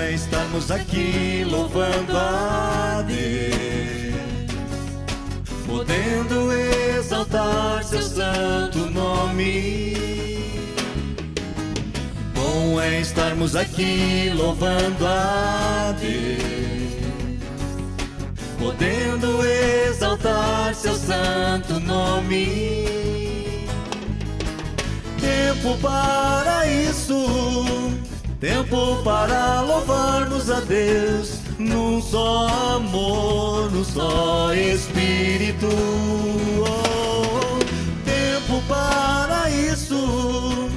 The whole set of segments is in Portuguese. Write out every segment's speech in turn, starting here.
é estarmos aqui louvando a Deus, podendo exaltar seu santo nome. Bom é estarmos aqui louvando a Deus, podendo exaltar seu santo nome. Tempo para isso, tempo para louvarmos a Deus, num só amor, num só Espírito. Oh, tempo para isso,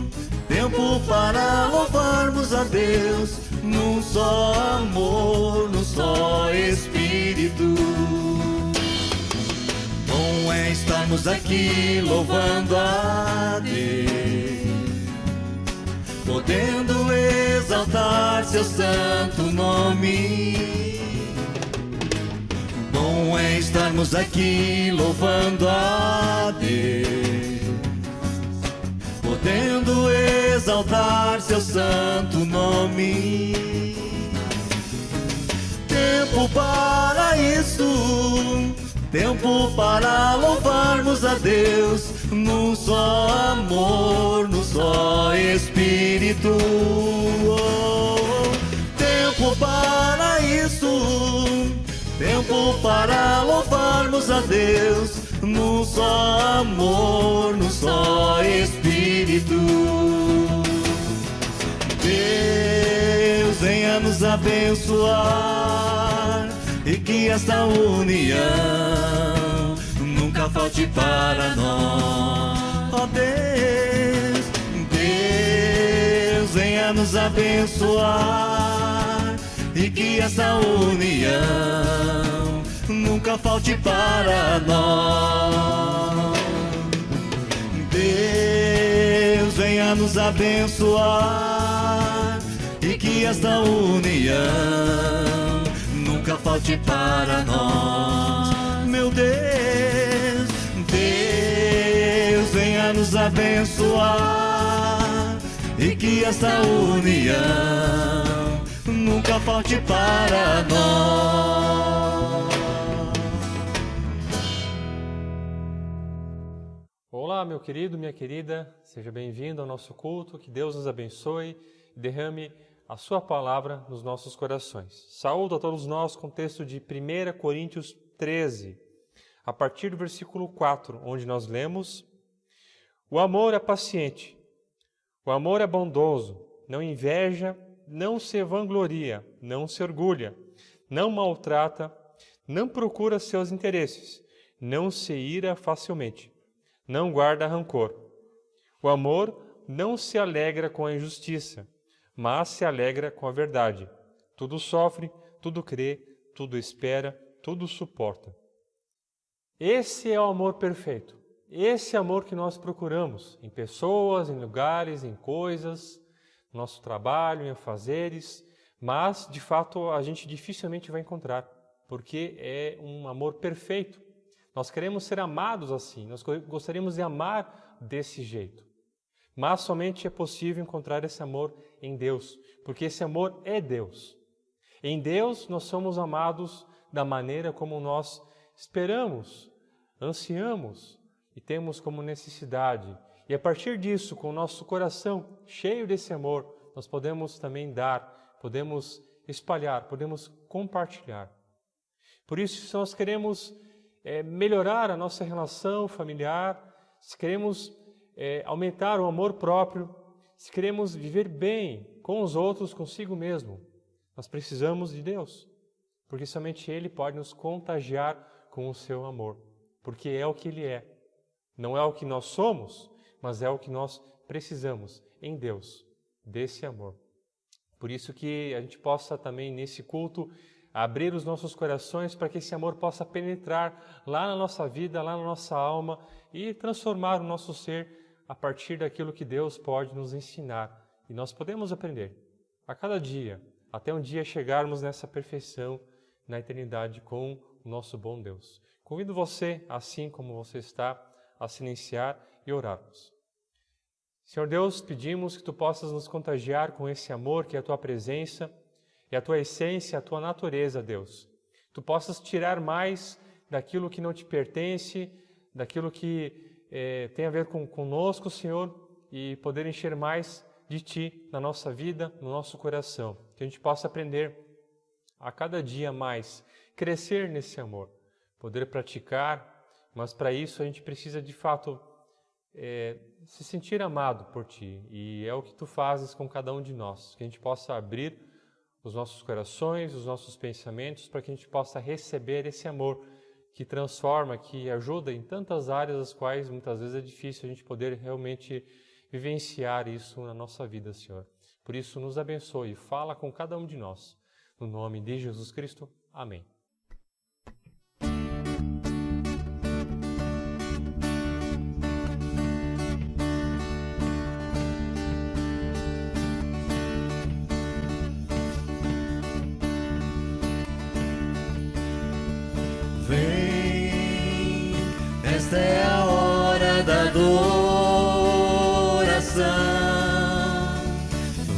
tempo para louvarmos a Deus, num só amor, num só Espírito. Bom é estarmos aqui louvando a Deus, podendo exaltar seu santo nome. Bom é estarmos aqui louvando a Deus, podendo exaltar seu santo nome. Tempo para isso, tempo para louvarmos a Deus, num só amor, num só Espírito. Oh, tempo para isso, tempo para louvarmos a Deus, num só amor, num só Espírito. Deus venha nos abençoar e que esta união nunca falte para nós. Ó Deus, Deus venha nos abençoar e que esta união nunca falte para nós. Deus venha nos abençoar e que esta união nunca falte para nós. Meu Deus, Deus venha nos abençoar e que esta união nunca falte para nós. Olá, meu querido, minha querida, seja bem-vindo ao nosso culto, que Deus nos abençoe e derrame a sua palavra nos nossos corações. Saúdo a todos nós com o texto de 1 Coríntios 13, a partir do versículo 4, onde nós lemos: o amor é paciente, o amor é bondoso, não inveja, não se vangloria, não se orgulha, não maltrata, não procura seus interesses, não se ira facilmente, não guarda rancor. O amor não se alegra com a injustiça, mas se alegra com a verdade. Tudo sofre, tudo crê, tudo espera, tudo suporta. Esse é o amor perfeito. Esse amor que nós procuramos em pessoas, em lugares, em coisas, no nosso trabalho, em afazeres, mas, de fato, a gente dificilmente vai encontrar, porque é um amor perfeito. Nós queremos ser amados assim, nós gostaríamos de amar desse jeito. Mas somente é possível encontrar esse amor em Deus, porque esse amor é Deus. Em Deus nós somos amados da maneira como nós esperamos, ansiamos e temos como necessidade. E a partir disso, com o nosso coração cheio desse amor, nós podemos também dar, podemos espalhar, podemos compartilhar. Por isso, se nós queremos melhorar a nossa relação familiar, se queremos aumentar o amor próprio, se queremos viver bem com os outros, consigo mesmo, nós precisamos de Deus, porque somente Ele pode nos contagiar com o seu amor, porque é o que Ele é. Não é o que nós somos, mas é o que nós precisamos em Deus, desse amor. Por isso que a gente possa também, nesse culto, abrir os nossos corações para que esse amor possa penetrar lá na nossa vida, lá na nossa alma e transformar o nosso ser a partir daquilo que Deus pode nos ensinar. E nós podemos aprender a cada dia, até um dia chegarmos nessa perfeição na eternidade com o nosso bom Deus. Convido você, assim como você está, a silenciar e orarmos. Senhor Deus, pedimos que Tu possas nos contagiar com esse amor que é a Tua presença. e a tua essência, a tua natureza, Deus. Tu possas tirar mais daquilo que não te pertence, daquilo que tem a ver conosco, Senhor, e poder encher mais de Ti na nossa vida, no nosso coração. Que a gente possa aprender a cada dia mais, crescer nesse amor, poder praticar, mas para isso a gente precisa de fato se sentir amado por Ti, e é o que Tu fazes com cada um de nós, que a gente possa abrir os nossos corações, os nossos pensamentos, para que a gente possa receber esse amor que transforma, que ajuda em tantas áreas as quais muitas vezes é difícil a gente poder realmente vivenciar isso na nossa vida, Senhor. Por isso, nos abençoe, fala com cada um de nós. No nome de Jesus Cristo. Amém. Vem, esta é a hora da adoração.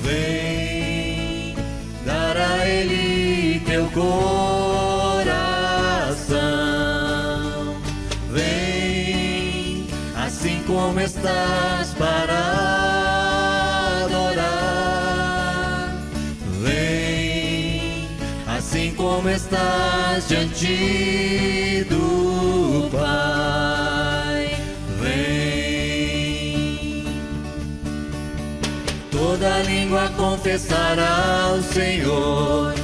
Vem, dar a Ele teu coração. Vem, assim como estás para adorar. Vem, assim como estás diante do Pai. Vem, toda língua confessará o Senhor,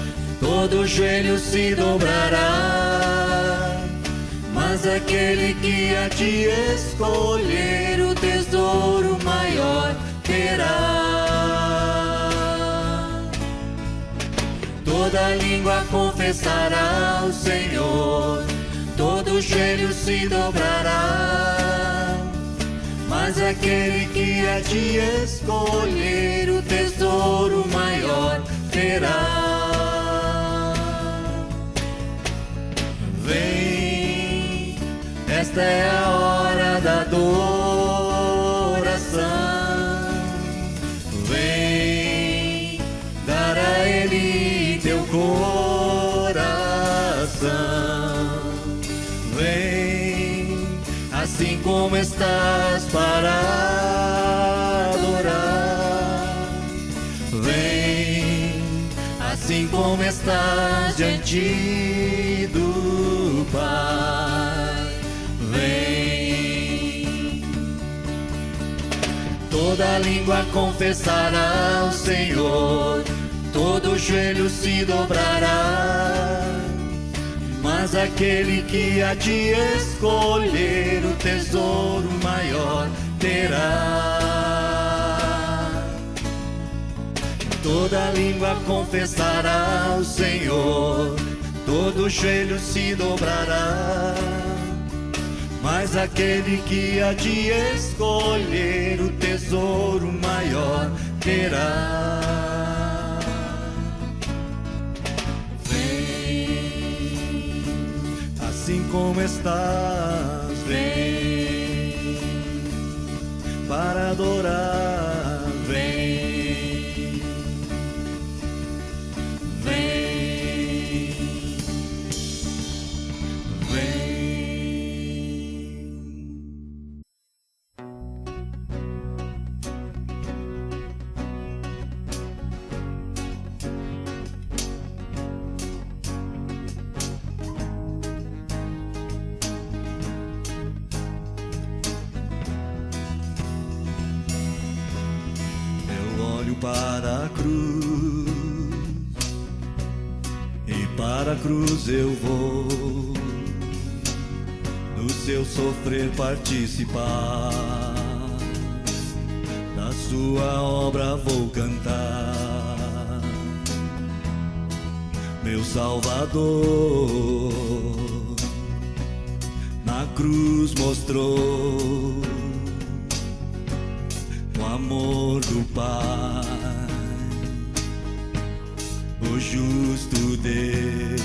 todo joelho se dobrará, mas aquele que a ti escolher o tesouro maior terá. Toda língua confessará o Senhor, todo joelho se dobrará, mas aquele que a ti escolher o tesouro maior terá. Vem, esta é a hora da adoração. Vem, dar a Ele teu coração. Vem, assim como estás para adorar. Vem, assim como estás diante do Pai. Vem, toda língua confessará o Senhor, todo joelho se dobrará, mas aquele que a ti escolher o tesouro maior terá. Toda língua confessará o Senhor, todo joelho se dobrará, mas aquele que a ti escolher o tesouro maior terá. Vem, assim como estás, vem, para adorar, vem, vem, vem. Para a cruz, e para a cruz eu vou, no seu sofrer participar, da sua obra vou cantar. Meu Salvador na cruz mostrou o amor do Pai, o justo Deus.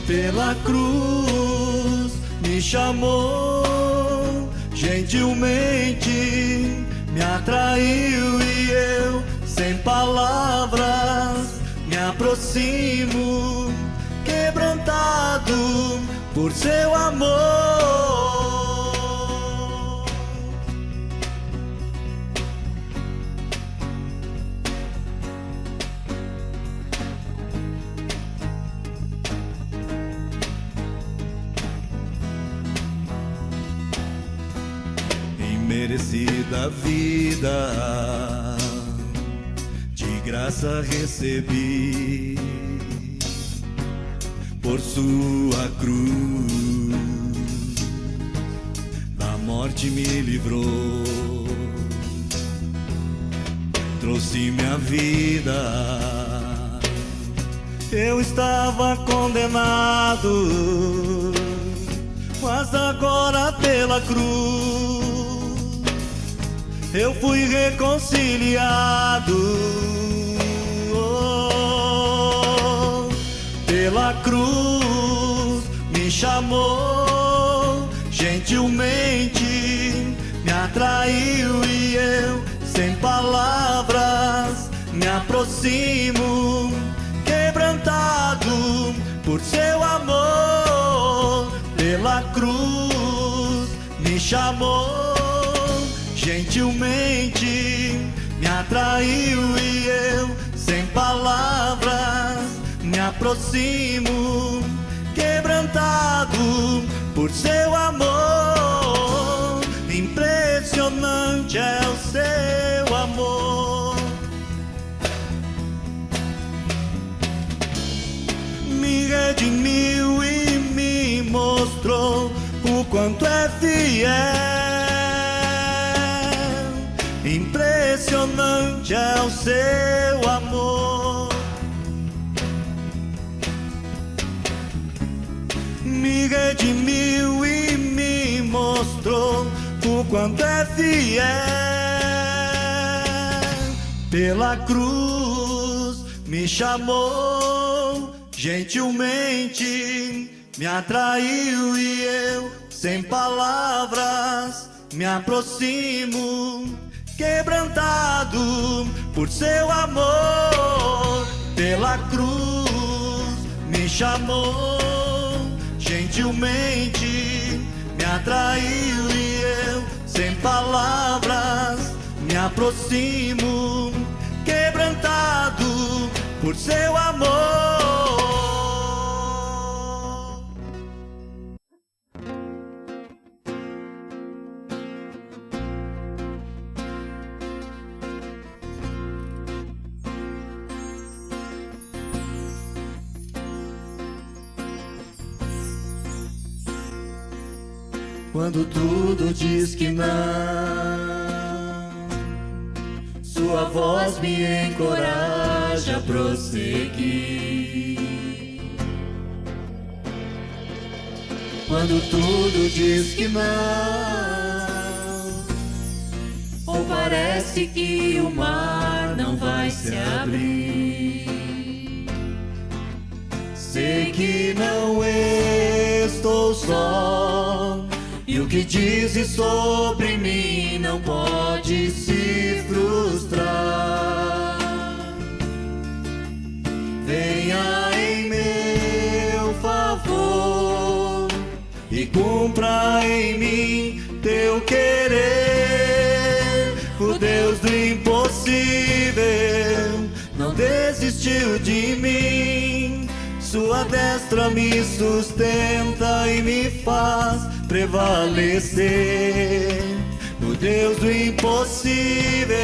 Pela cruz me chamou, gentilmente me atraiu e eu, sem palavras, me aproximo, quebrantado por seu amor. Imerecida vida, de graça recebi, por sua cruz, da morte me livrou, trouxe minha vida. Eu estava condenado, mas agora pela cruz eu fui reconciliado. Oh, pela cruz me chamou, gentilmente me atraiu e eu, sem palavras, me aproximo, quebrantado por seu amor. Pela cruz me chamou, gentilmente me atraiu e eu, sem palavras, me aproximo, quebrantado por seu amor. Impressionante é o seu amor. Me redimiu e me mostrou o quanto é fiel. Impressionante é o seu amor. Me redimiu e me mostrou o quanto é fiel. Pela cruz me chamou, gentilmente me atraiu e eu, sem palavras, me aproximo, quebrantado por seu amor. Pela cruz me chamou, gentilmente me atraiu e eu, sem palavras, me aproximo, quebrantado por seu amor. Quando tudo diz que não, sua voz me encoraja a prosseguir. Quando tudo diz que não, ou parece que o mar não vai se abrir, sei que não estou só. E o que dizes sobre mim não pode se frustrar. Venha em meu favor e cumpra em mim teu querer. O Deus do impossível não desistiu de mim. Sua destra me sustenta e me faz prevalecer. O Deus do impossível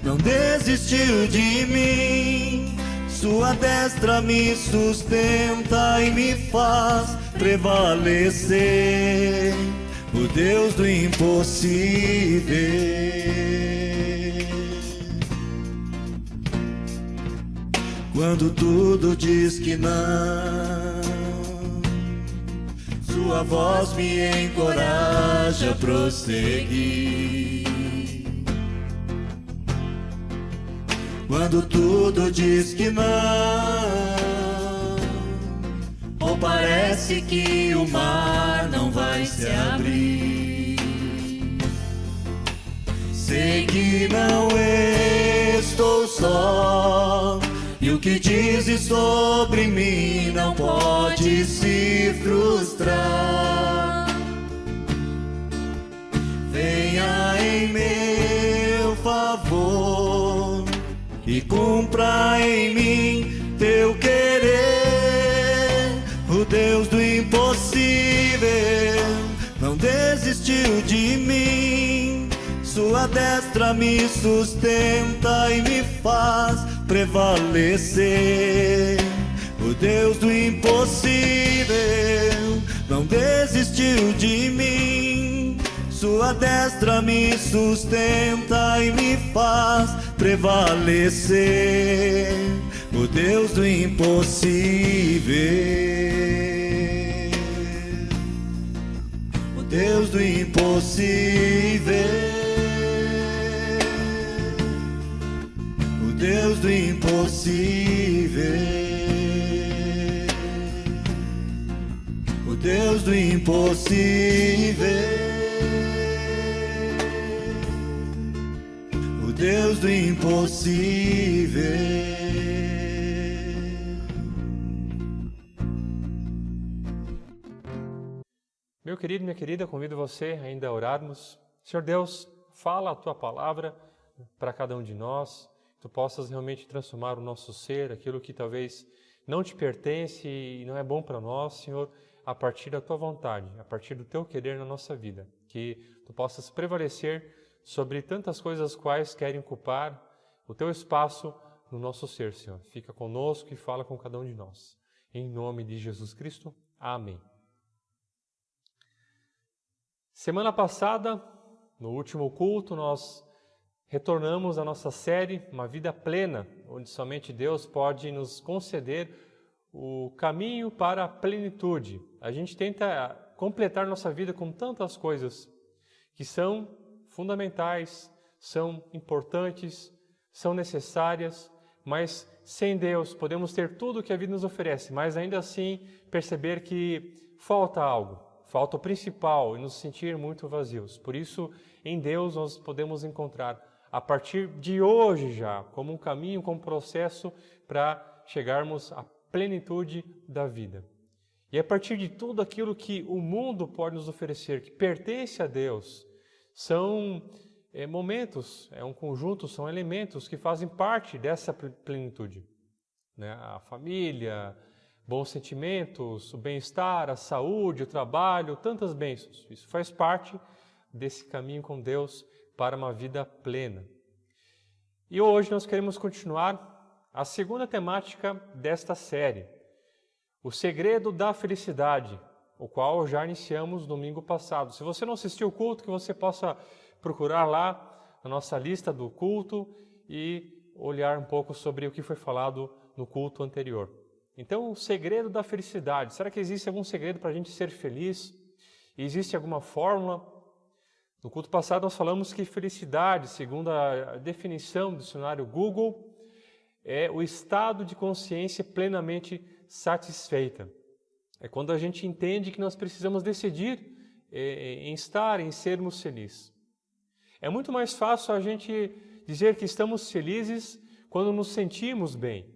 não desistiu de mim. Sua destra me sustenta e me faz prevalecer. O Deus do impossível. Quando tudo diz que não, sua voz me encoraja a prosseguir. Quando tudo diz que não, ou parece que o mar não vai se abrir, Sei que não estou só, e o que dizes sobre mim não pode se frustrar. Venha em meu favor e cumpra em mim teu querer. O Deus do impossível não desistiu de mim. Sua destra me sustenta e me faz prevalecer. O Deus do impossível não desistiu de mim. Sua destra me sustenta e me faz prevalecer. O Deus do impossível. O Deus do impossível. O Deus do impossível. O Deus do impossível. O Deus do impossível. Meu querido, minha querida, convido você ainda a orarmos. Senhor Deus, fala a Tua palavra para cada um de nós. Tu possas realmente transformar o nosso ser, aquilo que talvez não te pertence e não é bom para nós, Senhor, a partir da Tua vontade, a partir do Teu querer na nossa vida. Que Tu possas prevalecer sobre tantas coisas quais querem ocupar o Teu espaço no nosso ser, Senhor. Fica conosco e fala com cada um de nós. Em nome de Jesus Cristo. Amém. Semana passada, no último culto, nós retornamos à nossa série Uma Vida Plena, onde somente Deus pode nos conceder o caminho para a plenitude. A gente tenta completar nossa vida com tantas coisas que são fundamentais, são importantes, são necessárias, mas sem Deus podemos ter tudo o que a vida nos oferece, mas ainda assim perceber que falta algo. Falta o principal e nos sentir muito vazios. Por isso, em Deus nós podemos encontrar, a partir de hoje já, como um caminho, como um processo para chegarmos à plenitude da vida. E a partir de tudo aquilo que o mundo pode nos oferecer, que pertence a Deus, são momentos, é um conjunto, são elementos que fazem parte dessa plenitude. Né? A família, bons sentimentos, o bem-estar, a saúde, o trabalho, tantas bênçãos. Isso faz parte desse caminho com Deus para uma vida plena. E hoje nós queremos continuar a segunda temática desta série, o segredo da felicidade, o qual já iniciamos domingo passado. Se você não assistiu o culto, que você possa procurar lá na nossa lista do culto e olhar um pouco sobre o que foi falado no culto anterior. Então, o segredo da felicidade. Será que existe algum segredo para a gente ser feliz? Existe alguma fórmula? No culto passado nós falamos que felicidade, segundo a definição do dicionário Google, é o estado de consciência plenamente satisfeita. É quando a gente entende que nós precisamos decidir em estar, em sermos felizes. É muito mais fácil a gente dizer que estamos felizes quando nos sentimos bem.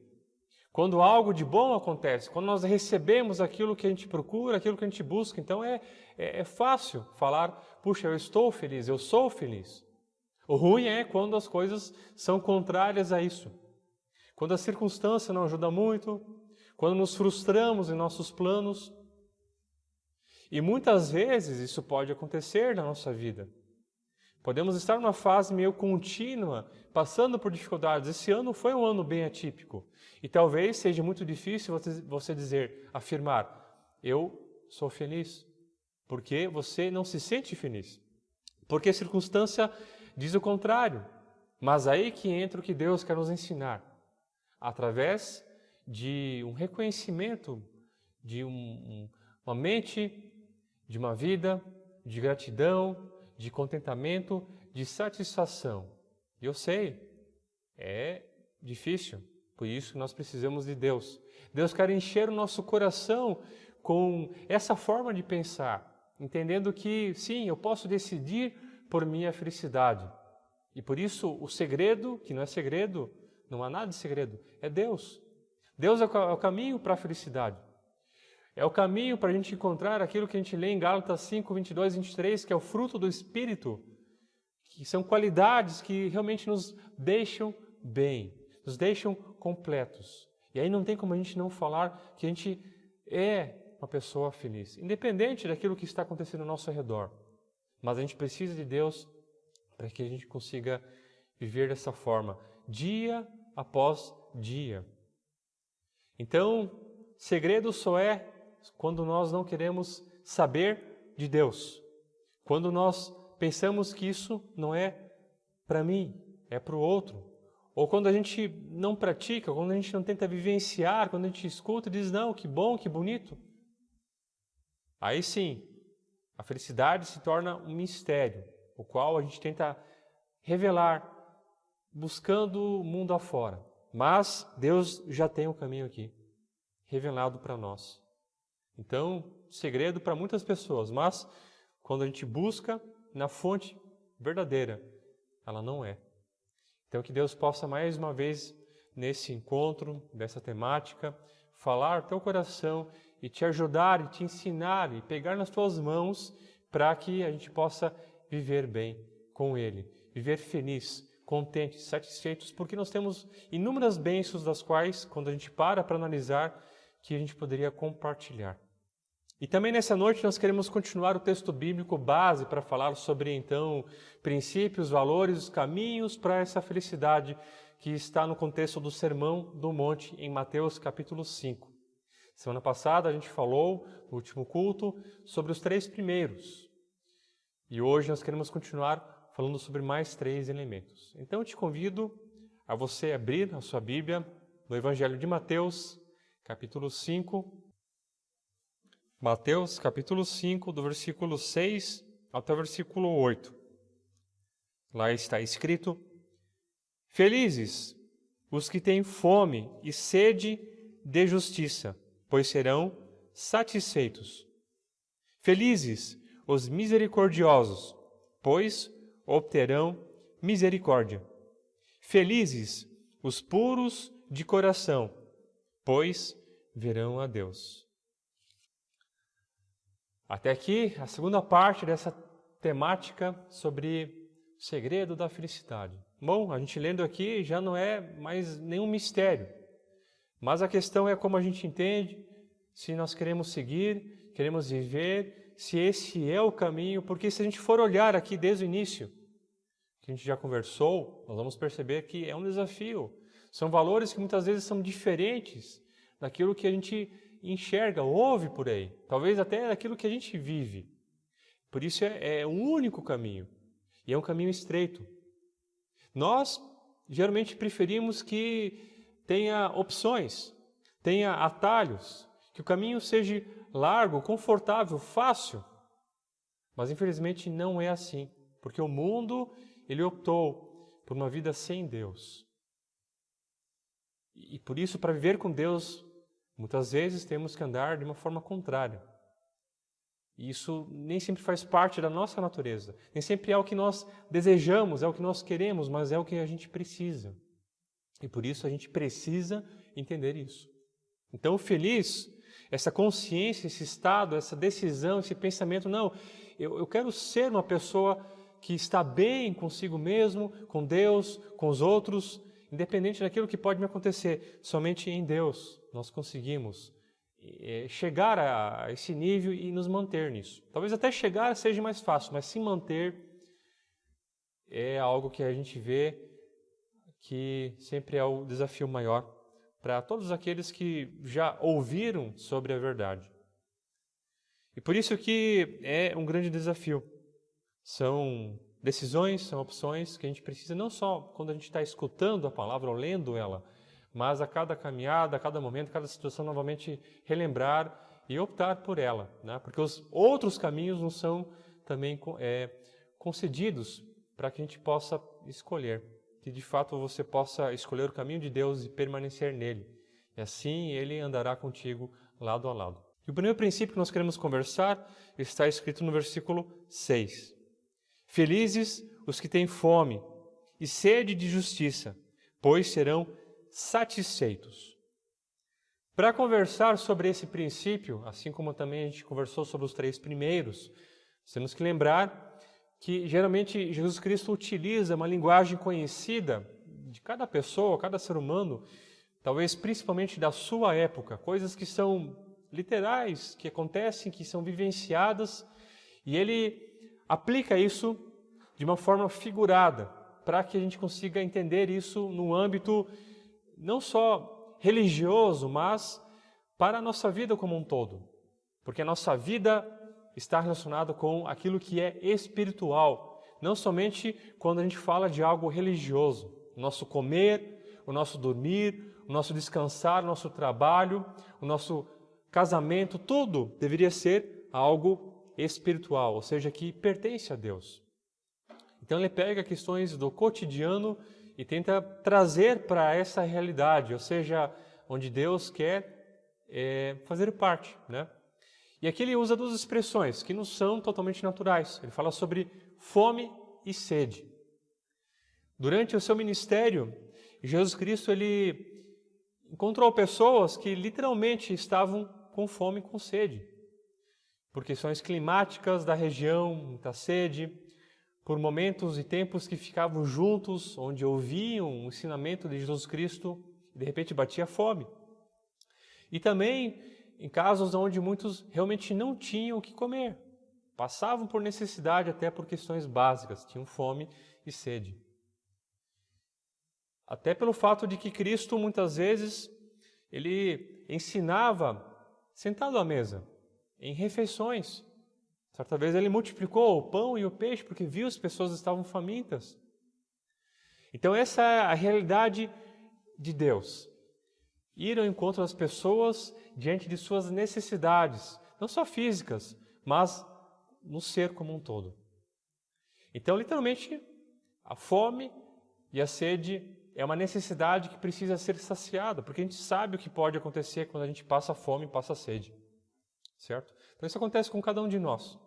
Quando algo de bom acontece, quando nós recebemos aquilo que a gente procura, aquilo que a gente busca, então é fácil falar, puxa, eu estou feliz, eu sou feliz. O ruim é quando as coisas são contrárias a isso. Quando a circunstância não ajuda muito, quando nos frustramos em nossos planos. E muitas vezes isso pode acontecer na nossa vida. Podemos estar numa fase meio contínua, passando por dificuldades. Esse ano foi um ano bem atípico. E talvez seja muito difícil você dizer, afirmar, eu sou feliz. Porque você não se sente feliz. Porque a circunstância diz o contrário. Mas aí que entra o que Deus quer nos ensinar. Através de um reconhecimento, de uma mente, de uma vida, de gratidão, de contentamento, de satisfação. E eu sei, é difícil, por isso que nós precisamos de Deus. Deus quer encher o nosso coração com essa forma de pensar, entendendo que, sim, eu posso decidir por minha felicidade. E por isso o segredo, que não é segredo, não há nada de segredo, é Deus. Deus é o caminho para a felicidade. É o caminho para a gente encontrar aquilo que a gente lê em Gálatas 5, 22, 23, que é o fruto do Espírito, que são qualidades que realmente nos deixam bem, nos deixam completos. E aí não tem como a gente não falar que a gente é uma pessoa feliz, independente daquilo que está acontecendo ao nosso redor. Mas a gente precisa de Deus para que a gente consiga viver dessa forma, dia após dia. Então, segredo só é quando nós não queremos saber de Deus. Quando nós pensamos que isso não é para mim, é para o outro. Ou quando a gente não pratica, quando a gente não tenta vivenciar, quando a gente escuta e diz, não, que bom, que bonito. Aí sim, a felicidade se torna um mistério, o qual a gente tenta revelar, buscando o mundo afora. Mas Deus já tem um caminho aqui, revelado para nós. Então, segredo para muitas pessoas, mas quando a gente busca na fonte verdadeira, ela não é. Então, que Deus possa mais uma vez, nesse encontro, dessa temática, falar ao teu coração e te ajudar, e te ensinar, e pegar nas tuas mãos para que a gente possa viver bem com Ele, viver feliz, contentes, satisfeitos, porque nós temos inúmeras bênçãos das quais, quando a gente para analisar, que a gente poderia compartilhar. E também nessa noite nós queremos continuar o texto bíblico base para falar sobre, então, princípios, valores, os caminhos para essa felicidade que está no contexto do Sermão do Monte, em Mateus capítulo 5. Semana passada a gente falou, no último culto, sobre os 3 primeiros. E hoje nós queremos continuar falando sobre mais 3 elementos. Então eu te convido a você abrir a sua Bíblia no Evangelho de Mateus, capítulo 5. Mateus, capítulo 5, do versículo 6 até o versículo 8. Lá está escrito: Felizes os que têm fome e sede de justiça, pois serão satisfeitos. Felizes os misericordiosos, pois obterão misericórdia. Felizes os puros de coração, pois verão a Deus. Até aqui, a segunda parte dessa temática sobre o segredo da felicidade. Bom, a gente lendo aqui já não é mais nenhum mistério, mas a questão é como a gente entende, se nós queremos seguir, queremos viver, se esse é o caminho, porque se a gente for olhar aqui desde o início, que a gente já conversou, nós vamos perceber que é um desafio. São valores que muitas vezes são diferentes daquilo que a gente enxerga, ouve por aí, talvez até daquilo que a gente vive. Por isso é um único caminho, e é um caminho estreito. Nós geralmente preferimos que tenha opções, tenha atalhos, que o caminho seja largo, confortável, fácil. Mas infelizmente não é assim, porque o mundo ele optou por uma vida sem Deus. E por isso, para viver com Deus, muitas vezes temos que andar de uma forma contrária. E isso nem sempre faz parte da nossa natureza. Nem sempre é o que nós desejamos, é o que nós queremos, mas é o que a gente precisa. E por isso a gente precisa entender isso. Então, feliz, essa consciência, esse estado, essa decisão, esse pensamento, não, eu quero ser uma pessoa que está bem consigo mesmo, com Deus, com os outros, independente daquilo que pode me acontecer. Somente em Deus nós conseguimos chegar a esse nível e nos manter nisso. Talvez até chegar seja mais fácil, mas se manter é algo que a gente vê que sempre é o desafio maior para todos aqueles que já ouviram sobre a verdade. E por isso que é um grande desafio. São decisões, são opções que a gente precisa não só quando a gente está escutando a palavra ou lendo ela, mas a cada caminhada, a cada momento, a cada situação, novamente relembrar e optar por ela, né? Porque os outros caminhos não são também concedidos para que a gente possa escolher, que de fato você possa escolher o caminho de Deus e permanecer nele. E assim Ele andará contigo lado a lado. E o primeiro princípio que nós queremos conversar está escrito no versículo 6. Felizes os que têm fome e sede de justiça, pois serão satisfeitos. Para conversar sobre esse princípio, assim como também a gente conversou sobre os 3 primeiros, temos que lembrar que geralmente Jesus Cristo utiliza uma linguagem conhecida de cada pessoa, cada ser humano, talvez principalmente da sua época, coisas que são literais, que acontecem, que são vivenciadas, e ele aplica isso de uma forma figurada, para que a gente consiga entender isso no âmbito não só religioso, mas para a nossa vida como um todo. Porque a nossa vida está relacionada com aquilo que é espiritual, não somente quando a gente fala de algo religioso. O nosso comer, o nosso dormir, o nosso descansar, o nosso trabalho, o nosso casamento, tudo deveria ser algo espiritual, ou seja, que pertence a Deus. Então ele pega questões do cotidiano e tenta trazer para essa realidade, ou seja, onde Deus quer fazer parte, né? E aqui ele usa 2 expressões que não são totalmente naturais. Ele fala sobre fome e sede. Durante o seu ministério, Jesus Cristo ele encontrou pessoas que literalmente estavam com fome e com sede. Por questões climáticas da região, muita sede, por momentos e tempos que ficavam juntos, onde ouviam o ensinamento de Jesus Cristo e de repente batia fome. E também em casos onde muitos realmente não tinham o que comer. Passavam por necessidade até por questões básicas, tinham fome e sede. Até pelo fato de que Cristo, muitas vezes, ele ensinava sentado à mesa, em refeições. Certa vez ele multiplicou o pão e o peixe porque viu as pessoas estavam famintas. Então essa é a realidade de Deus. Ir ao encontro das pessoas diante de suas necessidades, não só físicas, mas no ser como um todo. Então, literalmente, a fome e a sede é uma necessidade que precisa ser saciada, porque a gente sabe o que pode acontecer quando a gente passa fome e passa sede, certo? Então, isso acontece com cada um de nós,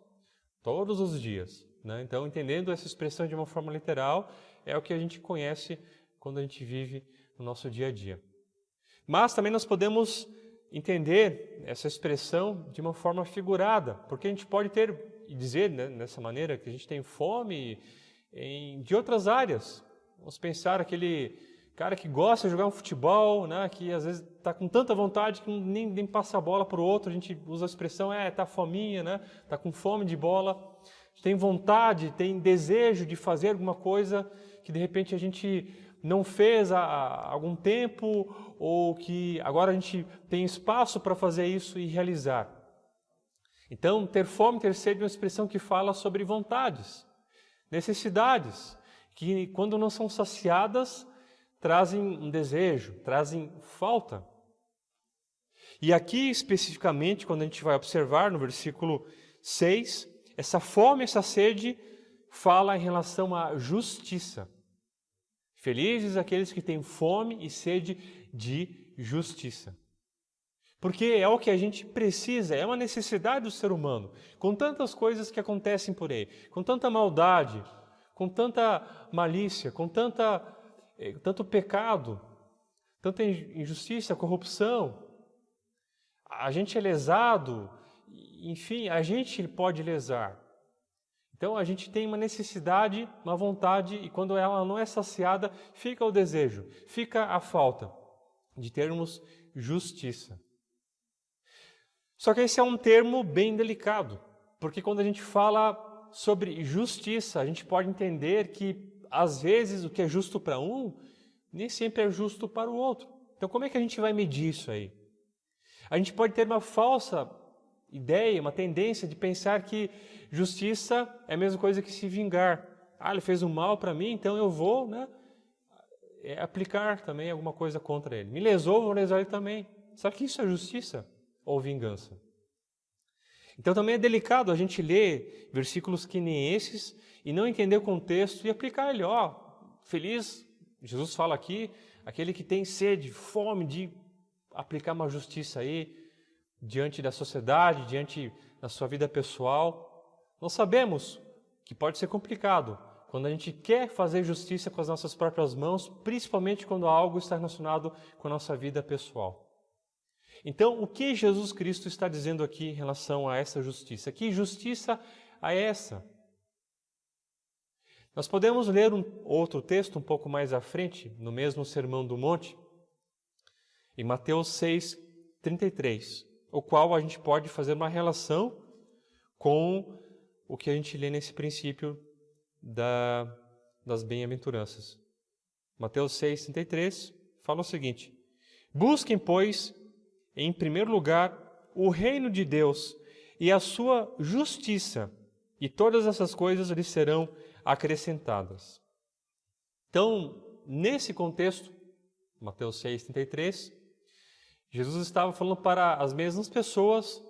todos os dias, né? Então, entendendo essa expressão de uma forma literal, é o que a gente conhece quando a gente vive no nosso dia a dia. Mas também nós podemos entender essa expressão de uma forma figurada, porque a gente pode ter e dizer, né, dessa maneira que a gente tem fome de outras áreas. Vamos pensar aquele cara que gosta de jogar um futebol, né, que às vezes está com tanta vontade que nem passa a bola para o outro. A gente usa a expressão, está fominha, né, está com fome de bola. Tem vontade, tem desejo de fazer alguma coisa que de repente a gente não fez há algum tempo, ou que agora a gente tem espaço para fazer isso e realizar. Então, ter fome, ter sede é uma expressão que fala sobre vontades, necessidades, que quando não são saciadas, trazem um desejo, trazem falta. E aqui, especificamente, quando a gente vai observar no versículo 6, essa fome, essa sede, fala em relação à justiça. Felizes aqueles que têm fome e sede de justiça. Porque é o que a gente precisa, é uma necessidade do ser humano. Com tantas coisas que acontecem por aí, com tanta maldade, com tanta malícia, com tanto pecado, tanta injustiça, corrupção, a gente é lesado, enfim, a gente pode lesar. Então a gente tem uma necessidade, uma vontade, e quando ela não é saciada, fica o desejo, fica a falta de termos justiça. Só que esse é um termo bem delicado, porque quando a gente fala sobre justiça, a gente pode entender que às vezes o que é justo para um, nem sempre é justo para o outro. Então como é que a gente vai medir isso aí? A gente pode ter uma falsa ideia, uma tendência de pensar que justiça é a mesma coisa que se vingar. Ele fez um mal para mim, então eu vou, aplicar também alguma coisa contra ele. Me lesou, vou lesar ele também. Só que isso é justiça ou vingança? Então também é delicado a gente ler versículos que nem esses e não entender o contexto e aplicar ele. Feliz, Jesus fala aqui, aquele que tem sede, fome de aplicar uma justiça aí, diante da sociedade, diante da sua vida pessoal. Nós sabemos que pode ser complicado quando a gente quer fazer justiça com as nossas próprias mãos, principalmente quando algo está relacionado com a nossa vida pessoal. Então, o que Jesus Cristo está dizendo aqui em relação a essa justiça? Que justiça é essa? Nós podemos ler outro texto um pouco mais à frente, no mesmo Sermão do Monte, em Mateus 6:33, o qual a gente pode fazer uma relação com o que a gente lê nesse princípio das bem-aventuranças. Mateus 6:33 fala o seguinte: busquem, pois, em primeiro lugar, o reino de Deus e a sua justiça, e todas essas coisas lhes serão acrescentadas. Então, nesse contexto, Mateus 6:33, Jesus estava falando para as mesmas pessoas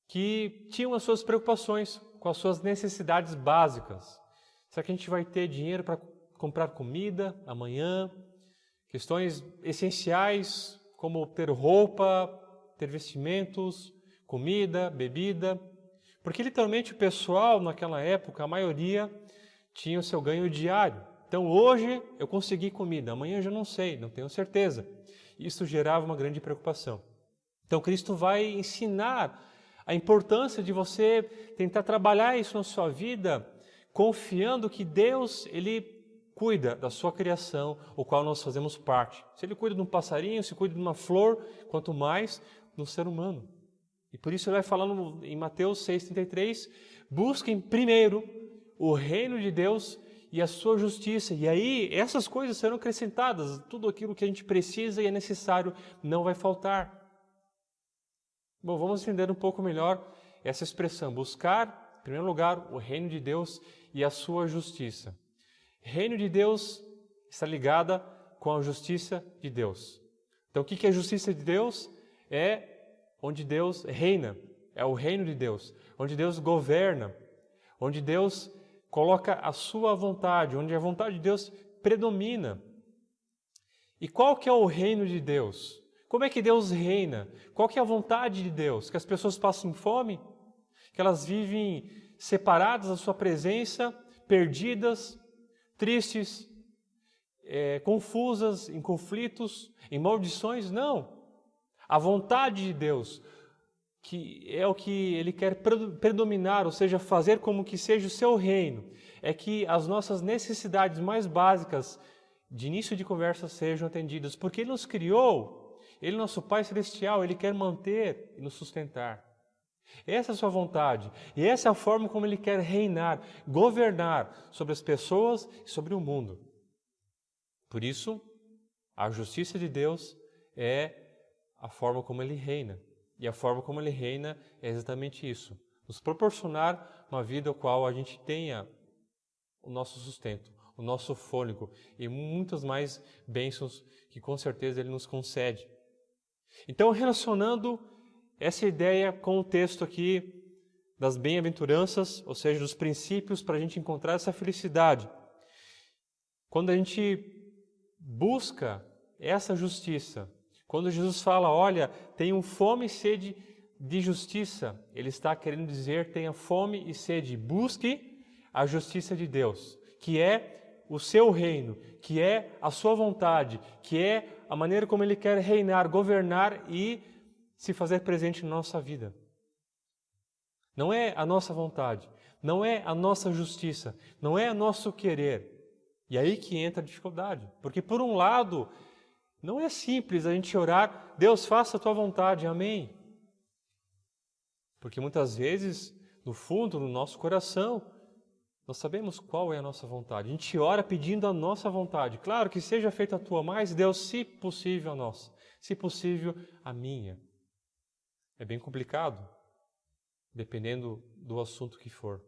que tinham as suas preocupações com as suas necessidades básicas. Será que a gente vai ter dinheiro para comprar comida amanhã? Questões essenciais como ter roupa, ter vestimentos, comida, bebida. Porque literalmente o pessoal naquela época, a maioria, tinha o seu ganho diário. Então hoje eu consegui comida, amanhã eu já não sei, não tenho certeza. Isso gerava uma grande preocupação. Então Cristo vai ensinar a importância de você tentar trabalhar isso na sua vida, confiando que Deus, Ele cuida da sua criação, o qual nós fazemos parte. Se Ele cuida de um passarinho, se cuida de uma flor, quanto mais no ser humano. E por isso ele vai falando em Mateus 6:33, busquem primeiro o reino de Deus e a sua justiça. E aí essas coisas serão acrescentadas, tudo aquilo que a gente precisa e é necessário não vai faltar. Bom, vamos entender um pouco melhor essa expressão, buscar, em primeiro lugar, o reino de Deus e a sua justiça. Reino de Deus está ligada com a justiça de Deus. Então o que é a justiça de Deus? É onde Deus reina, é o reino de Deus, onde Deus governa, onde Deus coloca a sua vontade, onde a vontade de Deus predomina. E qual que é o reino de Deus? Como é que Deus reina? Qual que é a vontade de Deus? Que as pessoas passem fome? Que elas vivem separadas da sua presença, perdidas, tristes, confusas, em conflitos, em maldições? Não. A vontade de Deus, que é o que Ele quer predominar, ou seja, fazer como que seja o seu reino, é que as nossas necessidades mais básicas de início de conversa sejam atendidas, porque Ele nos criou, Ele, nosso Pai Celestial, Ele quer manter e nos sustentar. Essa é a sua vontade, e essa é a forma como Ele quer reinar, governar sobre as pessoas e sobre o mundo. Por isso, a justiça de Deus é a forma como Ele reina. E a forma como Ele reina é exatamente isso. Nos proporcionar uma vida a qual a gente tenha o nosso sustento, o nosso fôlego e muitas mais bênçãos que com certeza Ele nos concede. Então, relacionando essa ideia com o texto aqui das bem-aventuranças, ou seja, dos princípios para a gente encontrar essa felicidade. Quando a gente busca essa justiça, quando Jesus fala, olha, tenham fome e sede de justiça, Ele está querendo dizer, tenha fome e sede, busque a justiça de Deus, que é o seu reino, que é a sua vontade, que é a maneira como Ele quer reinar, governar e se fazer presente na nossa vida. Não é a nossa vontade, não é a nossa justiça, não é o nosso querer. E aí que entra a dificuldade, porque por um lado, não é simples a gente orar, Deus, faça a tua vontade, amém. Porque muitas vezes, no fundo, no nosso coração, nós sabemos qual é a nossa vontade. A gente ora pedindo a nossa vontade. Claro que seja feita a tua, mas Deus, se possível, a nossa. Se possível, a minha. É bem complicado, dependendo do assunto que for.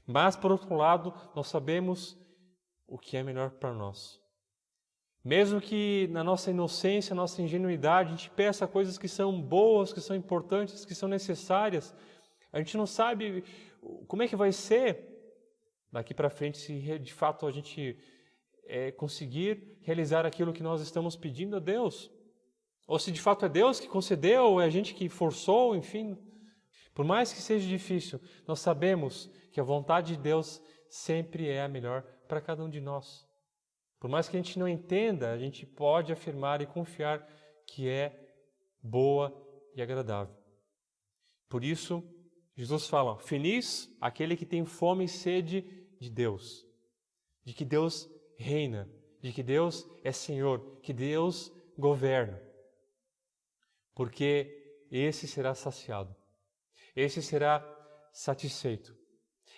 Mas, por outro lado, nós sabemos o que é melhor para nós. Mesmo que na nossa inocência, nossa ingenuidade, a gente peça coisas que são boas, que são importantes, que são necessárias, a gente não sabe como é que vai ser daqui para frente se de fato a gente conseguir realizar aquilo que nós estamos pedindo a Deus. Ou se de fato é Deus que concedeu, ou é a gente que forçou, enfim. Por mais que seja difícil, nós sabemos que a vontade de Deus sempre é a melhor para cada um de nós. Por mais que a gente não entenda, a gente pode afirmar e confiar que é boa e agradável. Por isso, Jesus fala, feliz aquele que tem fome e sede de Deus, de que Deus reina, de que Deus é Senhor, que Deus governa. Porque esse será saciado, esse será satisfeito,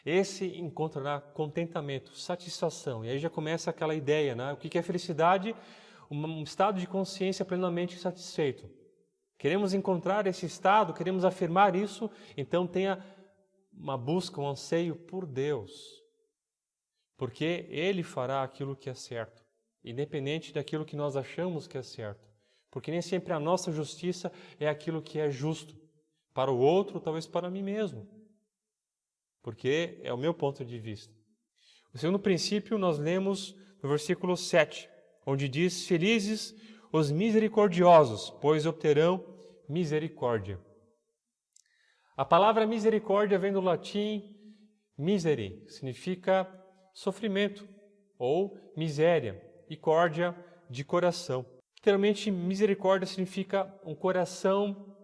esse encontrará contentamento, satisfação. E aí já começa aquela ideia, né? O que é felicidade? Um estado de consciência plenamente satisfeito. Queremos encontrar esse estado, queremos afirmar isso, então tenha uma busca, um anseio por Deus. Porque Ele fará aquilo que é certo, independente daquilo que nós achamos que é certo. Porque nem sempre a nossa justiça é aquilo que é justo. Para o outro, talvez para mim mesmo. Porque é o meu ponto de vista. O segundo princípio nós lemos no versículo 7, onde diz, felizes os misericordiosos, pois obterão misericórdia. A palavra misericórdia vem do latim misere, que significa sofrimento ou miséria, e córdia de coração. Literalmente, misericórdia significa um coração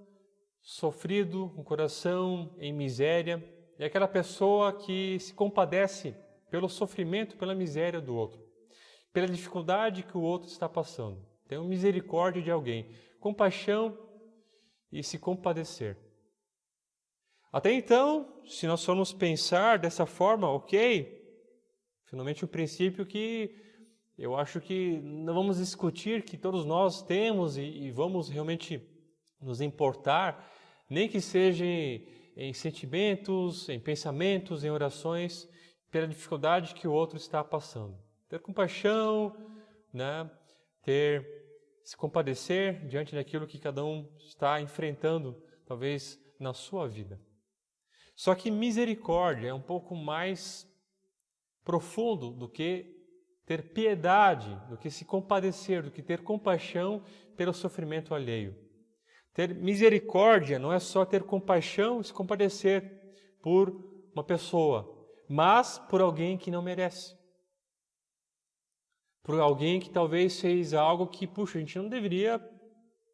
sofrido, um coração em miséria. É aquela pessoa que se compadece pelo sofrimento, pela miséria do outro, pela dificuldade que o outro está passando. Tem misericórdia de alguém, compaixão e se compadecer. Até então, se nós formos pensar dessa forma, ok, finalmente um princípio que eu acho que não vamos discutir, que todos nós temos e vamos realmente nos importar, nem que seja em sentimentos, em pensamentos, em orações, pela dificuldade que o outro está passando. Ter compaixão, né? Se compadecer diante daquilo que cada um está enfrentando, talvez na sua vida. Só que misericórdia é um pouco mais profundo do que ter piedade, do que se compadecer, do que ter compaixão pelo sofrimento alheio. Ter misericórdia não é só ter compaixão e se compadecer por uma pessoa, mas por alguém que não merece. Por alguém que talvez fez algo que, puxa, a gente não deveria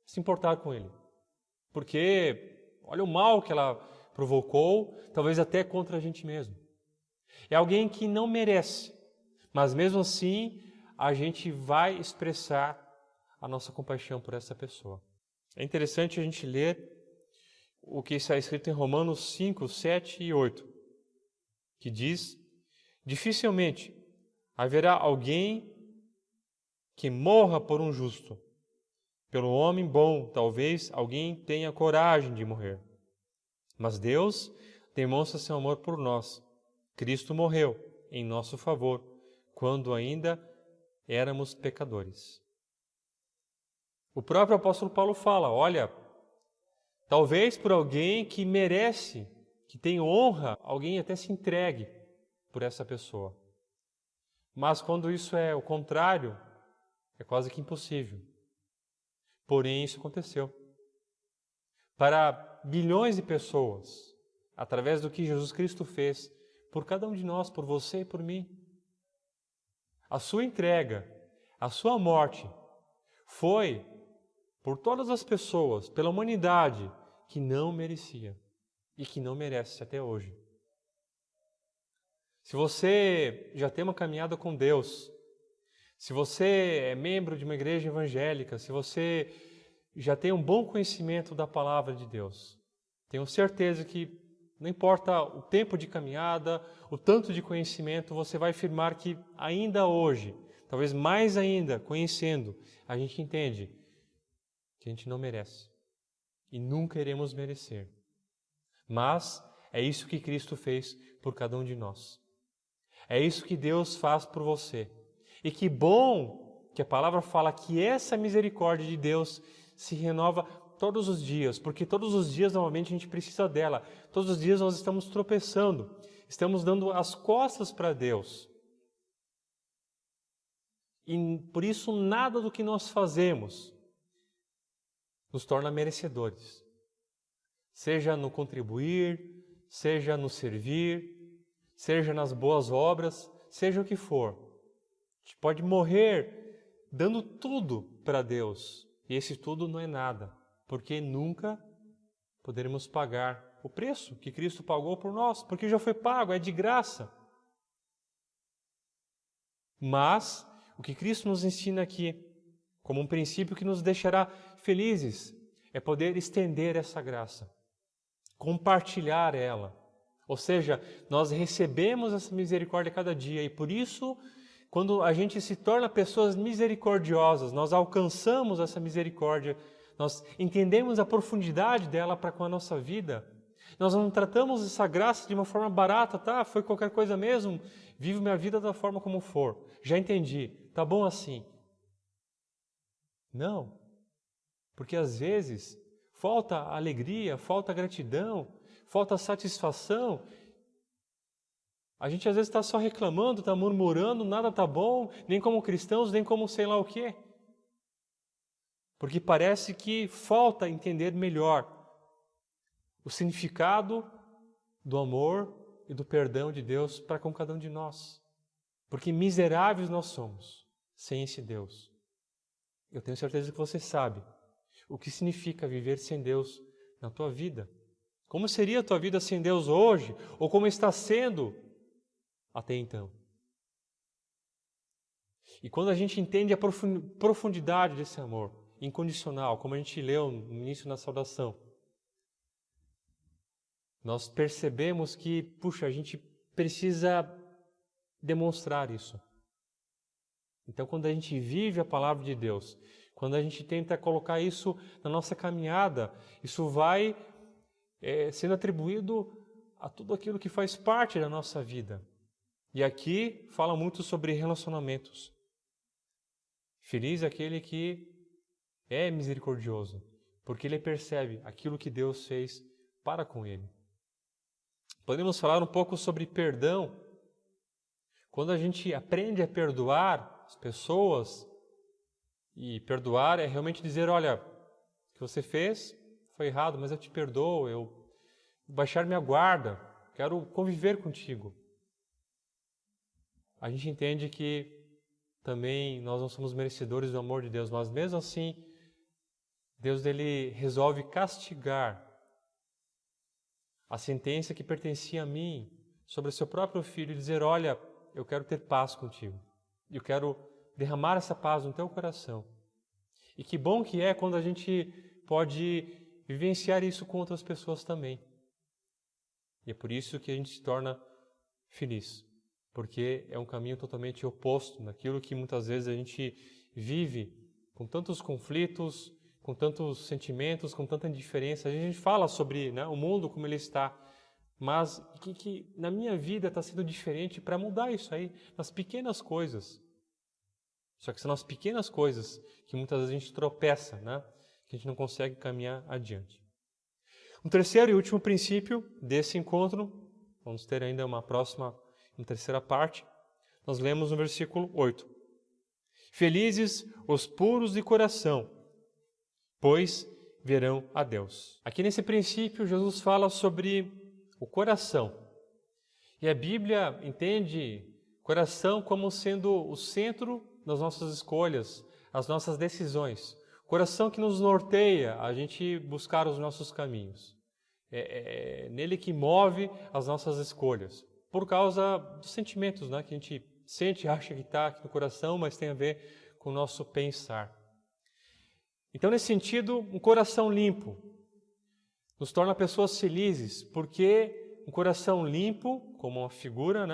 se importar com ele. Porque olha o mal que ela provocou, talvez até contra a gente mesmo. É alguém que não merece, mas mesmo assim a gente vai expressar a nossa compaixão por essa pessoa. É interessante a gente ler o que está escrito em Romanos 5, 7 e 8, que diz, dificilmente haverá alguém que morra por um justo. Pelo homem bom, talvez alguém tenha coragem de morrer. Mas Deus demonstra seu amor por nós. Cristo morreu em nosso favor, quando ainda éramos pecadores. O próprio apóstolo Paulo fala, olha, talvez por alguém que merece, que tem honra, alguém até se entregue por essa pessoa. Mas quando isso é o contrário, é quase que impossível. Porém, isso aconteceu. Para bilhões de pessoas, através do que Jesus Cristo fez, por cada um de nós, por você e por mim. A sua entrega, a sua morte, foi por todas as pessoas, pela humanidade, que não merecia e que não merece até hoje. Se você já tem uma caminhada com Deus, se você é membro de uma igreja evangélica, se você já tem um bom conhecimento da palavra de Deus, tenho certeza que não importa o tempo de caminhada, o tanto de conhecimento, você vai afirmar que ainda hoje, talvez mais ainda, conhecendo, a gente entende que a gente não merece e nunca iremos merecer. Mas é isso que Cristo fez por cada um de nós. É isso que Deus faz por você. E que bom que a palavra fala que essa misericórdia de Deus se renova todos os dias, porque todos os dias normalmente a gente precisa dela. Todos os dias nós estamos tropeçando, estamos dando as costas para Deus. E por isso nada do que nós fazemos nos torna merecedores. Seja no contribuir, seja no servir, seja nas boas obras, seja o que for. A gente pode morrer dando tudo para Deus, e esse tudo não é nada, porque nunca poderemos pagar o preço que Cristo pagou por nós, porque já foi pago, é de graça. Mas o que Cristo nos ensina aqui, como um princípio que nos deixará felizes, é poder estender essa graça, compartilhar ela. Ou seja, nós recebemos essa misericórdia cada dia e por isso, quando a gente se torna pessoas misericordiosas, nós alcançamos essa misericórdia, nós entendemos a profundidade dela para com a nossa vida. Nós não tratamos essa graça de uma forma barata, tá? Foi qualquer coisa mesmo, vivo minha vida da forma como for. Já entendi, tá bom assim. Não, porque às vezes falta alegria, falta gratidão, falta satisfação. A gente às vezes está só reclamando, está murmurando, nada está bom, nem como cristãos, nem como sei lá o quê. Porque parece que falta entender melhor o significado do amor e do perdão de Deus para com cada um de nós. Porque miseráveis nós somos sem esse Deus. Eu tenho certeza que você sabe o que significa viver sem Deus na tua vida. Como seria a tua vida sem Deus hoje? Ou como está sendo até então? E quando a gente entende a profundidade desse amor incondicional, como a gente leu no início na saudação, nós percebemos que, puxa, a gente precisa demonstrar isso. Então, quando a gente vive a palavra de Deus, quando a gente tenta colocar isso na nossa caminhada, isso vai sendo atribuído a tudo aquilo que faz parte da nossa vida. E aqui fala muito sobre relacionamentos. Feliz é aquele que é misericordioso, porque ele percebe aquilo que Deus fez para com ele. Podemos falar um pouco sobre perdão. Quando a gente aprende a perdoar as pessoas, e perdoar é realmente dizer, olha, o que você fez foi errado, mas eu te perdoo, eu vou baixar minha guarda, quero conviver contigo. A gente entende que também nós não somos merecedores do amor de Deus, mas mesmo assim, Deus ele resolve castigar a sentença que pertencia a mim sobre o seu próprio filho e dizer, olha, eu quero ter paz contigo. Eu quero derramar essa paz no teu coração. E que bom que é quando a gente pode vivenciar isso com outras pessoas também. E é por isso que a gente se torna feliz. Porque é um caminho totalmente oposto daquilo que muitas vezes a gente vive com tantos conflitos, com tantos sentimentos, com tanta indiferença. A gente fala sobre o mundo como ele está, mas que na minha vida está sendo diferente para mudar isso aí, nas pequenas coisas. Só que são nas pequenas coisas que muitas vezes a gente tropeça, que a gente não consegue caminhar adiante. Um terceiro e último princípio desse encontro, vamos ter ainda uma terceira parte, nós lemos no versículo 8. Felizes os puros de coração, pois verão a Deus. Aqui nesse princípio, Jesus fala sobre o coração. E a Bíblia entende coração como sendo o centro das nossas escolhas, as nossas decisões. O coração que nos norteia a gente buscar os nossos caminhos. É nele que move as nossas escolhas. Por causa dos sentimentos, que a gente sente, acha que está aqui no coração, mas tem a ver com o nosso pensar. Então, nesse sentido, um coração limpo nos torna pessoas felizes, porque um coração limpo, como uma figura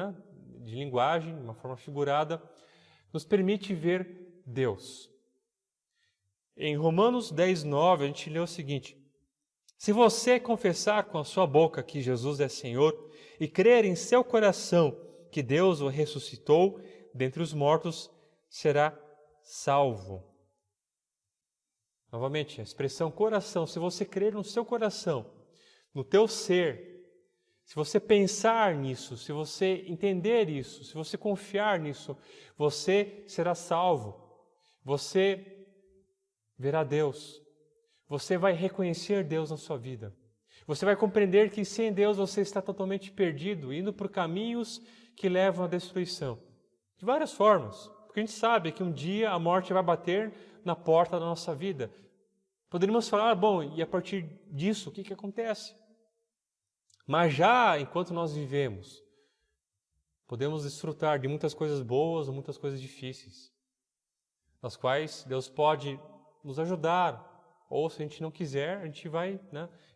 de linguagem, uma forma figurada, nos permite ver Deus. Em Romanos 10:9, a gente lê o seguinte: se você confessar com a sua boca que Jesus é Senhor e crer em seu coração que Deus o ressuscitou dentre os mortos, será salvo. Novamente, a expressão coração, se você crer no seu coração, no teu ser, se você pensar nisso, se você entender isso, se você confiar nisso, você será salvo. Você verá Deus. Você vai reconhecer Deus na sua vida. Você vai compreender que sem Deus você está totalmente perdido, indo por caminhos que levam à destruição. De várias formas, porque a gente sabe que um dia a morte vai bater na porta da nossa vida. Poderíamos falar, bom, e a partir disso, o que acontece? Mas já enquanto nós vivemos, podemos desfrutar de muitas coisas boas ou muitas coisas difíceis, nas quais Deus pode nos ajudar, ou se a gente não quiser, a gente vai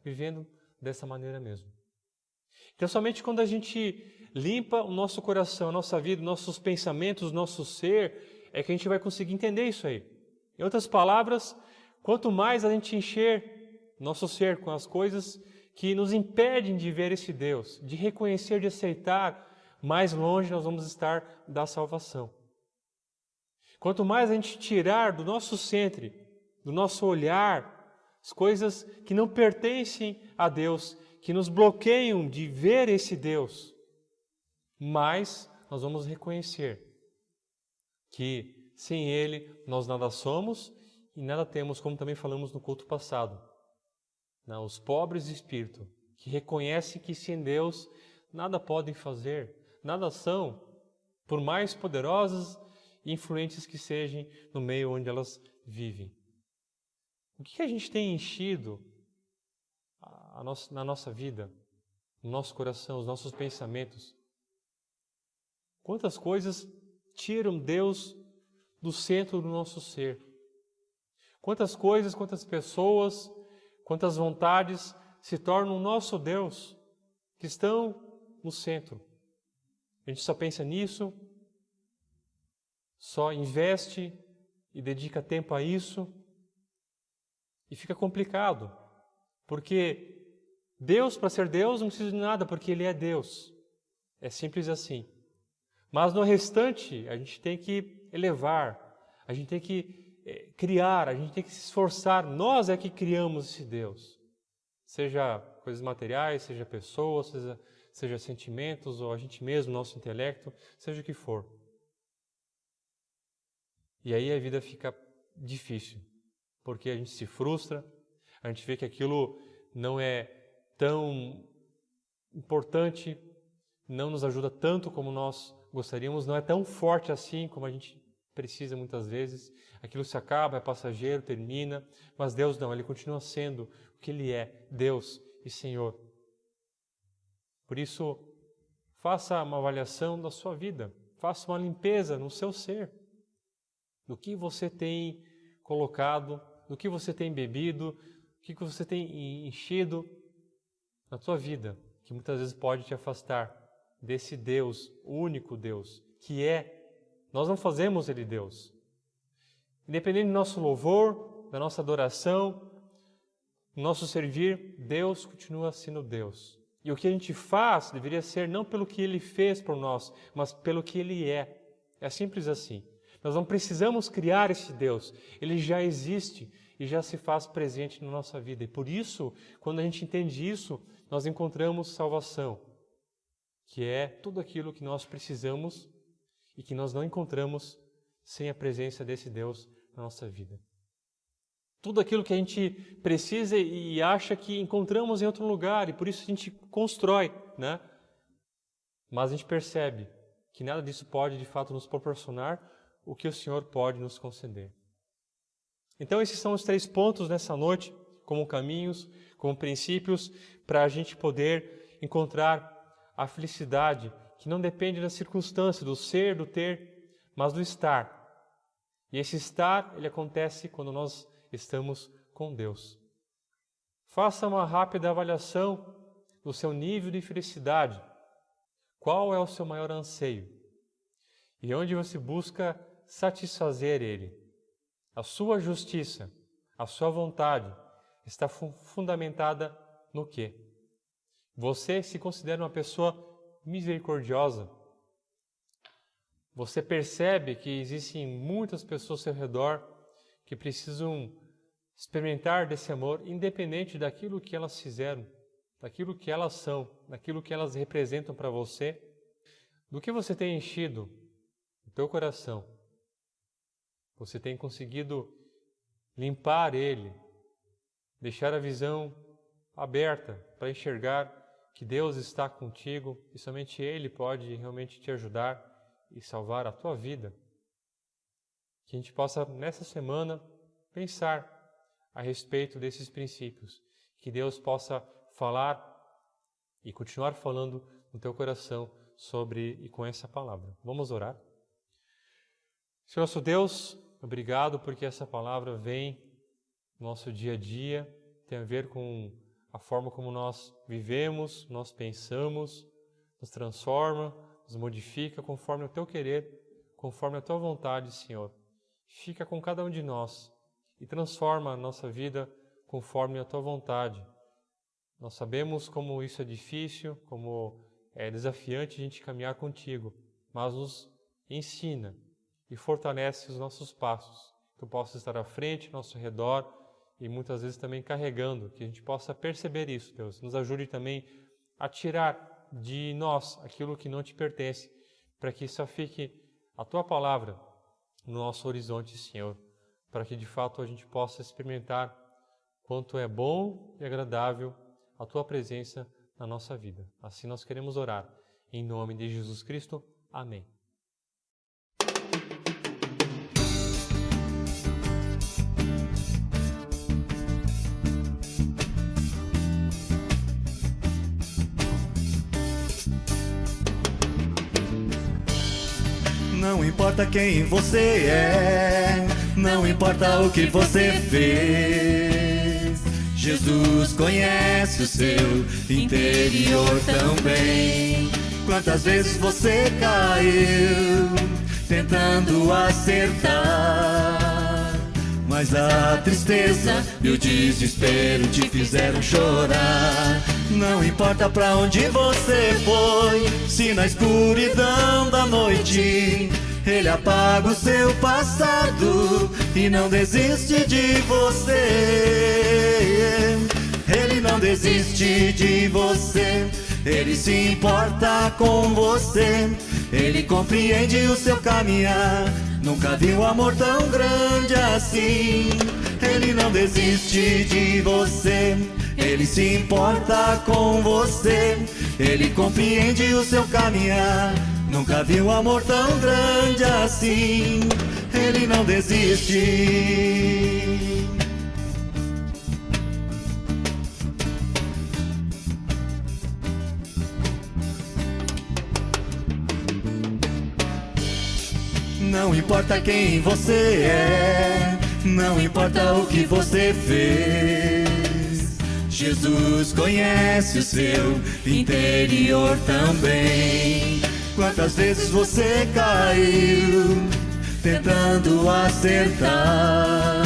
vivendo dessa maneira mesmo. Então, somente quando a gente limpa o nosso coração, a nossa vida, nossos pensamentos, nosso ser, é que a gente vai conseguir entender isso aí. Em outras palavras, quanto mais a gente encher nosso ser com as coisas que nos impedem de ver esse Deus, de reconhecer, de aceitar, mais longe nós vamos estar da salvação. Quanto mais a gente tirar do nosso centro, do nosso olhar, as coisas que não pertencem a Deus, que nos bloqueiam de ver esse Deus, mais nós vamos reconhecer que sem Ele nós nada somos e nada temos, como também falamos no culto passado. Os pobres de espírito, que reconhecem que sem Deus nada podem fazer, nada são, por mais poderosas e influentes que sejam no meio onde elas vivem. O que a gente tem enchido na nossa vida, no nosso coração, os nossos pensamentos? Quantas coisas tiram Deus do centro do nosso ser? Quantas coisas, quantas pessoas, quantas vontades se tornam o nosso Deus, que estão no centro? A gente só pensa nisso, só investe e dedica tempo a isso, e fica complicado, porque Deus, para ser Deus, não precisa de nada, porque Ele é Deus. É simples assim. Mas no restante, a gente tem que elevar, a gente tem que criar, a gente tem que se esforçar. Nós é que criamos esse Deus. Seja coisas materiais, seja pessoas, seja sentimentos, ou a gente mesmo, nosso intelecto, seja o que for. E aí a vida fica difícil, porque a gente se frustra, a gente vê que aquilo não é tão importante, não nos ajuda tanto como nós gostaríamos, não é tão forte assim como a gente precisa muitas vezes. Aquilo se acaba, é passageiro, termina, mas Deus não, Ele continua sendo o que Ele é, Deus e Senhor. Por isso, faça uma avaliação da sua vida, faça uma limpeza no seu ser, do que você tem colocado, do que você tem bebido, do que você tem enchido na tua vida, que muitas vezes pode te afastar desse Deus, o único Deus, que nós não fazemos Ele Deus. Independente do nosso louvor, da nossa adoração, do nosso servir, Deus continua sendo Deus. E o que a gente faz deveria ser não pelo que Ele fez por nós, mas pelo que Ele é. É simples assim. Nós não precisamos criar esse Deus. Ele já existe e já se faz presente na nossa vida. E por isso, quando a gente entende isso, nós encontramos salvação, que é tudo aquilo que nós precisamos e que nós não encontramos sem a presença desse Deus na nossa vida. Tudo aquilo que a gente precisa e acha que encontramos em outro lugar, e por isso a gente constrói, Mas a gente percebe que nada disso pode, de fato, nos proporcionar o que o Senhor pode nos conceder. Então, esses são os 3 pontos nessa noite, como caminhos, como princípios, para a gente poder encontrar a felicidade que não depende da circunstância, do ser, do ter, mas do estar. E esse estar, ele acontece quando nós estamos com Deus. Faça uma rápida avaliação do seu nível de felicidade. Qual é o seu maior anseio? E onde você busca satisfazer Ele? A sua justiça, a sua vontade está fundamentada no quê? Você se considera uma pessoa misericordiosa? Você percebe que existem muitas pessoas ao seu redor que precisam experimentar desse amor, independente daquilo que elas fizeram, daquilo que elas são, daquilo que elas representam para você? Do que você tem enchido o teu coração? Você tem conseguido limpar ele, deixar a visão aberta para enxergar que Deus está contigo e somente Ele pode realmente te ajudar e salvar a tua vida. Que a gente possa, nessa semana, pensar a respeito desses princípios. Que Deus possa falar e continuar falando no teu coração sobre e com essa palavra. Vamos orar? Senhor nosso Deus, obrigado porque essa palavra vem no nosso dia a dia, tem a ver com a forma como nós vivemos, nós pensamos, nos transforma, nos modifica conforme o teu querer, conforme a tua vontade, Senhor. Fica com cada um de nós e transforma a nossa vida conforme a tua vontade. Nós sabemos como isso é difícil, como é desafiante a gente caminhar contigo, mas nos ensina e fortalece os nossos passos. Que tu possa estar à frente, ao nosso redor e muitas vezes também carregando, que a gente possa perceber isso, Deus. Nos ajude também a tirar de nós aquilo que não te pertence, para que só fique a tua palavra no nosso horizonte, Senhor, para que de fato a gente possa experimentar quanto é bom e agradável a tua presença na nossa vida. Assim nós queremos orar. Em nome de Jesus Cristo. Amém. Não importa quem você é, não importa o que você fez, Jesus conhece o seu interior tão bem. Quantas vezes você caiu tentando acertar, mas a tristeza e o desespero te fizeram chorar. Não importa pra onde você foi, se na escuridão da noite Ele apaga o seu passado e não desiste de você. Ele não desiste de você, Ele se importa com você, Ele compreende o seu caminhar. Nunca viu amor tão grande assim. Ele não desiste de você, Ele se importa com você, Ele compreende o seu caminhar. Nunca viu amor tão grande assim. Ele não desiste. Não importa quem você é, não importa o que você fez, Jesus conhece o seu interior também. Quantas vezes você caiu tentando acertar,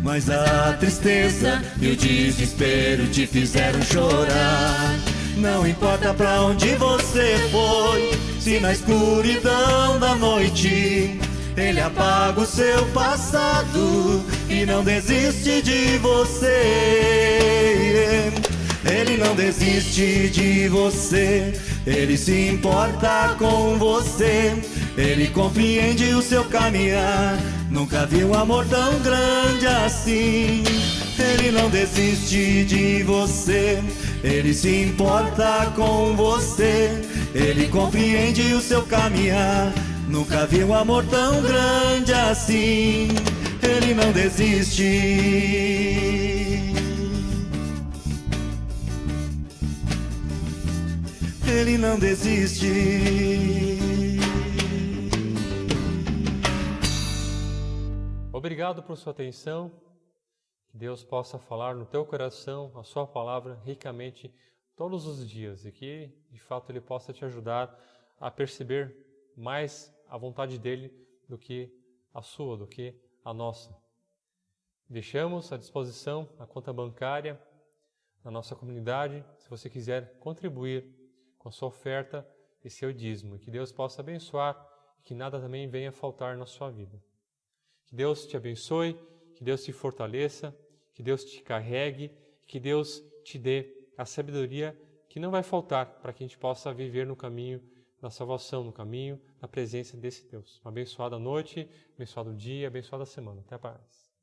mas a tristeza e o desespero te fizeram chorar. Não importa pra onde você foi, se na escuridão da noite Ele apaga o seu passado e não desiste de você. Ele não desiste de você, Ele se importa com você, Ele compreende o seu caminhar. Nunca viu um amor tão grande assim. Ele não desiste de você, Ele se importa com você, Ele compreende o seu caminhar. Nunca vi um amor tão grande assim. Ele não desiste. Ele não desiste. Obrigado por sua atenção. Que Deus possa falar no teu coração a sua palavra ricamente todos os dias e que, de fato, Ele possa te ajudar a perceber mais a vontade dEle do que a sua, do que a nossa. Deixamos à disposição a conta bancária na nossa comunidade, se você quiser contribuir com a sua oferta e seu dízimo. E que Deus possa abençoar e que nada também venha faltar na sua vida. Que Deus te abençoe, que Deus te fortaleça, que Deus te carregue, que Deus te dê a sabedoria que não vai faltar para que a gente possa viver no caminho da salvação, no caminho da presença desse Deus. Uma abençoada noite, abençoado dia, abençoada semana. Até a paz.